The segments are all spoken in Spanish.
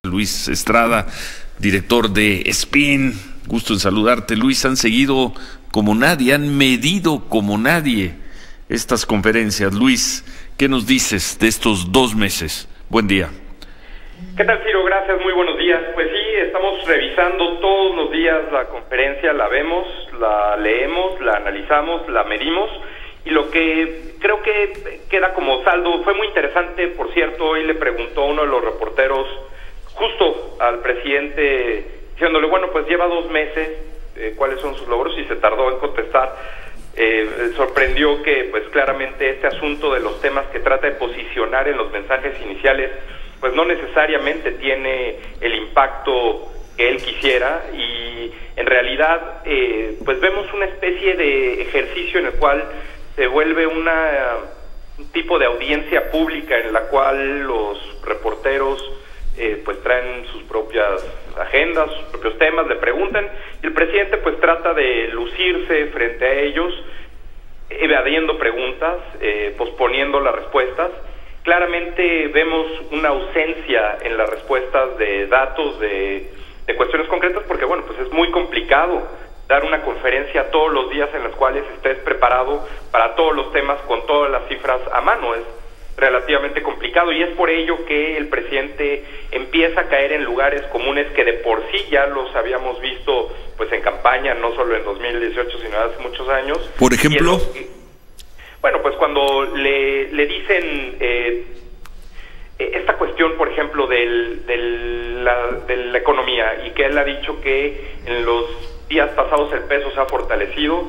Luis Estrada, director de SPIN. Gusto en saludarte, Luis. Han seguido como nadie, han medido como nadie estas conferencias. Luis, ¿qué nos dices de estos 2 meses? Buen día. ¿Qué tal, Ciro? Gracias, muy buenos días. Pues sí, estamos revisando todos los días la conferencia, la vemos, la leemos, la analizamos, la medimos, y lo que creo que queda como saldo fue muy interesante. Por cierto, hoy le preguntó uno de los reporteros justo al presidente, diciéndole, bueno, pues lleva 2 meses, ¿cuáles son sus logros? Y se tardó en contestar. Sorprendió que pues claramente este asunto de los temas que trata de posicionar en los mensajes iniciales pues no necesariamente tiene el impacto que él quisiera, y en realidad pues vemos una especie de ejercicio en el cual se vuelve un tipo de audiencia pública en la cual los reporteros pues traen sus propias agendas, sus propios temas, le preguntan, y el presidente pues trata de lucirse frente a ellos, evadiendo preguntas, posponiendo las respuestas. Claramente vemos una ausencia en las respuestas de datos, de cuestiones concretas, porque bueno, pues es muy complicado dar una conferencia todos los días en las cuales estés preparado para todos los temas con todas las cifras a mano. Es relativamente complicado, y es por ello que el presidente empieza a caer en lugares comunes que de por sí ya los habíamos visto pues en campaña, no solo en 2018, sino hace muchos años. Por ejemplo, bueno, pues cuando le dicen esta cuestión, por ejemplo, de la economía, y que él ha dicho que en los días pasados el peso se ha fortalecido,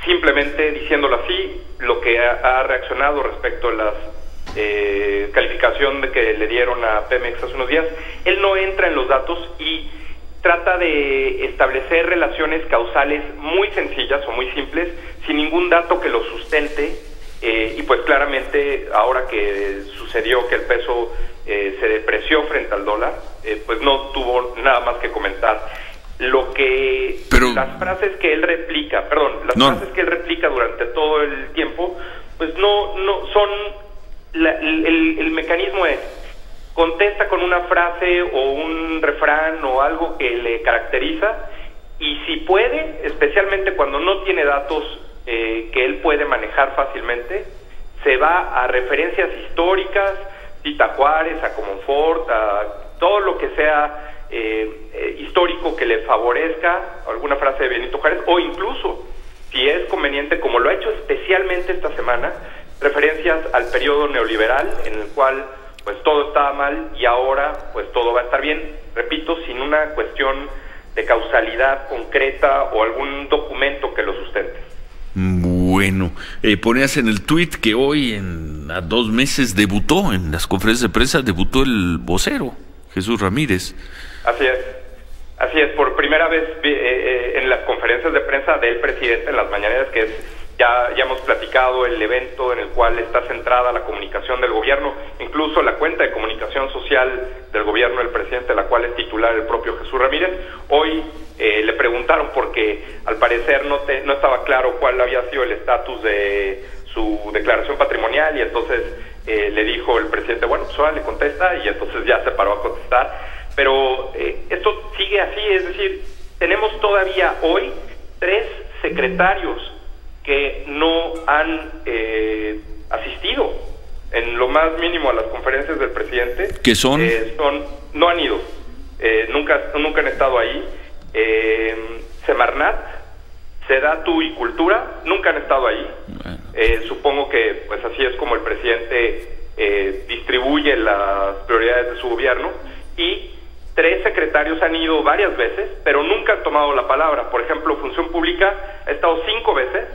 simplemente diciéndolo así, lo que ha reaccionado respecto a las calificación de que le dieron a Pemex hace unos días, él no entra en los datos y trata de establecer relaciones causales muy sencillas o muy simples, sin ningún dato que lo sustente, y pues claramente ahora que sucedió que el peso se depreció frente al dólar, pues no tuvo nada más que comentar. Las frases que él replica, frases que él replica durante todo el tiempo, pues no son, el mecanismo es, contesta con una frase o un refrán o algo que le caracteriza, y si puede, especialmente cuando no tiene datos que él puede manejar fácilmente, se va a referencias históricas, cita a Juárez, a Comonfort, a todo lo que sea histórico que le favorezca, alguna frase de Benito Juárez, o incluso, si es conveniente, como lo ha hecho especialmente esta semana, referencias al periodo neoliberal, en el cual pues todo estaba mal y ahora pues todo va a estar bien, repito, sin una cuestión de causalidad concreta o algún documento que lo sustente. Bueno, ponías en el tuit que hoy, a 2 meses, debutó en las conferencias de prensa, debutó el vocero, Jesús Ramírez. Así es, por primera vez en las conferencias de prensa del presidente, en las mañaneras, que es, ya hemos platicado, el evento en el cual está centrada la comunicación del gobierno, incluso la cuenta de comunicación social del gobierno del presidente, la cual es titular el propio Jesús Ramírez. Hoy le preguntaron porque al parecer no estaba claro cuál había sido el estatus de su declaración patrimonial, y entonces le dijo el presidente, bueno, pues ahora le contesta, y entonces ya se paró a contestar. Pero esto sigue así, es decir, tenemos todavía hoy 3 secretarios que no han asistido en lo más mínimo a las conferencias del presidente. ¿Qué son? No han ido, nunca han estado ahí. Semarnat, Sedatu y Cultura nunca han estado ahí. Bueno. Supongo que pues así es como el presidente distribuye las prioridades de su gobierno, y 3 secretarios han ido varias veces, pero nunca han tomado la palabra. Por ejemplo, Función Pública ha estado 5 veces,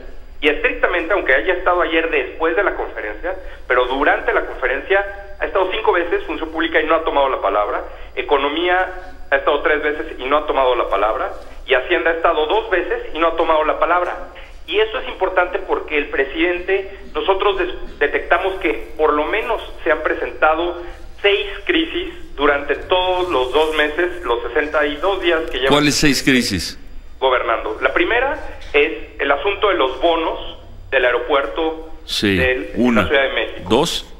y estrictamente, aunque haya estado ayer después de la conferencia, pero durante la conferencia ha estado 5 veces Función Pública y no ha tomado la palabra. Economía ha estado 3 veces y no ha tomado la palabra, y Hacienda ha estado 2 veces y no ha tomado la palabra. Y eso es importante porque el presidente, nosotros detectamos que por lo menos se han presentado 6 crisis durante todos los 2 meses, los 62 días que llevan. ¿Cuáles 6 crisis? Gobernando. La primera es el asunto de los bonos del aeropuerto de la Ciudad de México. 2.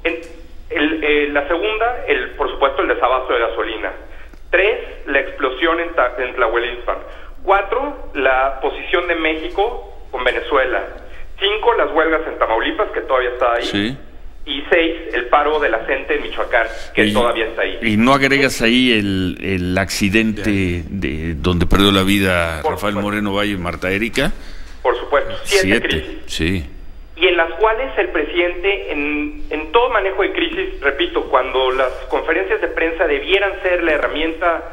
La segunda, por supuesto, el desabasto de gasolina. la explosión en Tlahuelilpan. 4, la posición de México con Venezuela. 5, las huelgas en Tamaulipas, que todavía está ahí. Sí. Y 6, el paro de la gente en Michoacán, que todavía está ahí. ¿Y no agregas ahí el accidente de donde perdió la vida Rafael Moreno Valle y Marta Erika? Por supuesto, 7 crisis. Sí. Y en las cuales el presidente, en todo manejo de crisis, repito, cuando las conferencias de prensa debieran ser la herramienta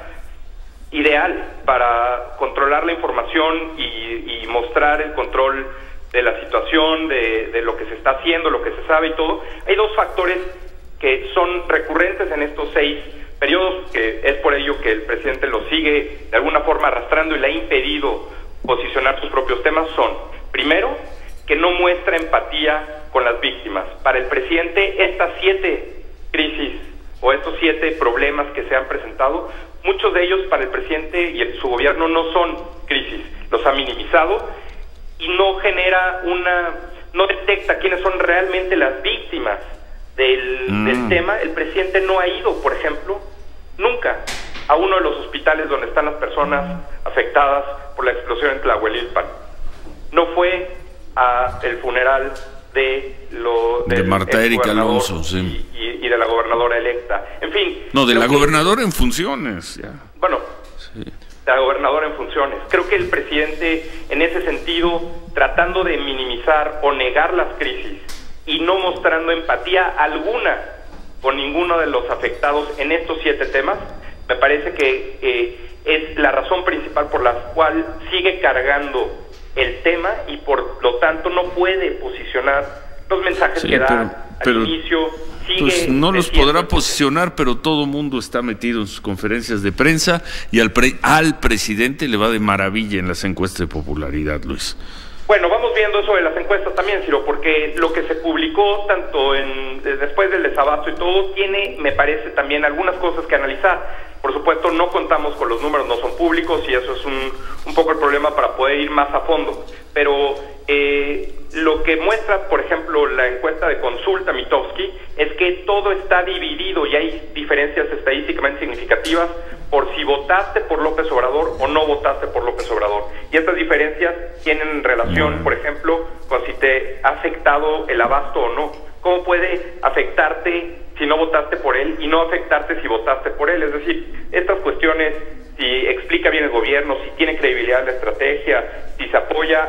ideal para controlar la información y mostrar el control de la situación, de lo que se está haciendo, lo que se sabe y todo, hay 2 factores que son recurrentes en estos 6 periodos, que es por ello que el presidente lo sigue de alguna forma arrastrando y le ha impedido posicionar sus propios temas. Son, primero, que no muestra empatía con las víctimas. Para el presidente, estas 7 crisis o estos 7 problemas que se han presentado, muchos de ellos para el presidente y su gobierno no son crisis, los ha minimizado y no genera no detecta quiénes son realmente las víctimas del tema. El presidente no ha ido, por ejemplo, nunca a uno de los hospitales donde están las personas afectadas por la explosión en Tlahuelilpan. No fue a el funeral de Marta Erika Alonso, sí. y de la gobernadora electa. En fin. No, de la gobernadora en funciones. Ya. Bueno, sí. La gobernadora en funciones. Creo que el presidente, en ese sentido, tratando de minimizar o negar las crisis y no mostrando empatía alguna con ninguno de los afectados en estos 7 temas, me parece que es la razón principal por la cual sigue cargando el tema y por lo tanto no puede posicionar los mensajes que da al inicio. Pues no los podrá posicionar, pero todo mundo está metido en sus conferencias de prensa y al presidente le va de maravilla en las encuestas de popularidad, Luis. Bueno, vamos viendo eso de las encuestas también, Ciro, porque lo que se publicó tanto después del desabasto y todo, tiene, me parece, también algunas cosas que analizar. Por supuesto, no contamos con los números, no son públicos y eso es un poco el problema para poder ir más a fondo. Pero lo que muestra, por ejemplo, la encuesta de Consulta Mitofsky es que todo está dividido y hay diferencias estadísticamente significativas por si votaste por López Obrador o no votaste por López Obrador. Y estas diferencias tienen relación, por ejemplo, con si te ha afectado el abasto o no. ¿Cómo puede afectarte si no votaste por él y no afectarte si votaste por él? Es decir, estas cuestiones, si explica bien el gobierno, si tiene credibilidad la estrategia, si se apoya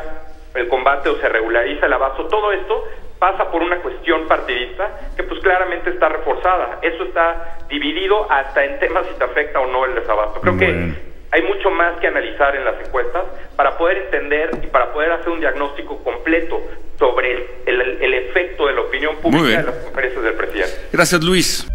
el combate o se regulariza el abasto, todo esto pasa por una cuestión partidista que pues claramente está reforzada. Eso está dividido hasta en temas si te afecta o no el desabasto. Creo que hay mucho más que analizar en las encuestas para poder entender y para poder hacer un diagnóstico completo sobre el efecto de la opinión pública de las conferencias del presidente. Gracias, Luis.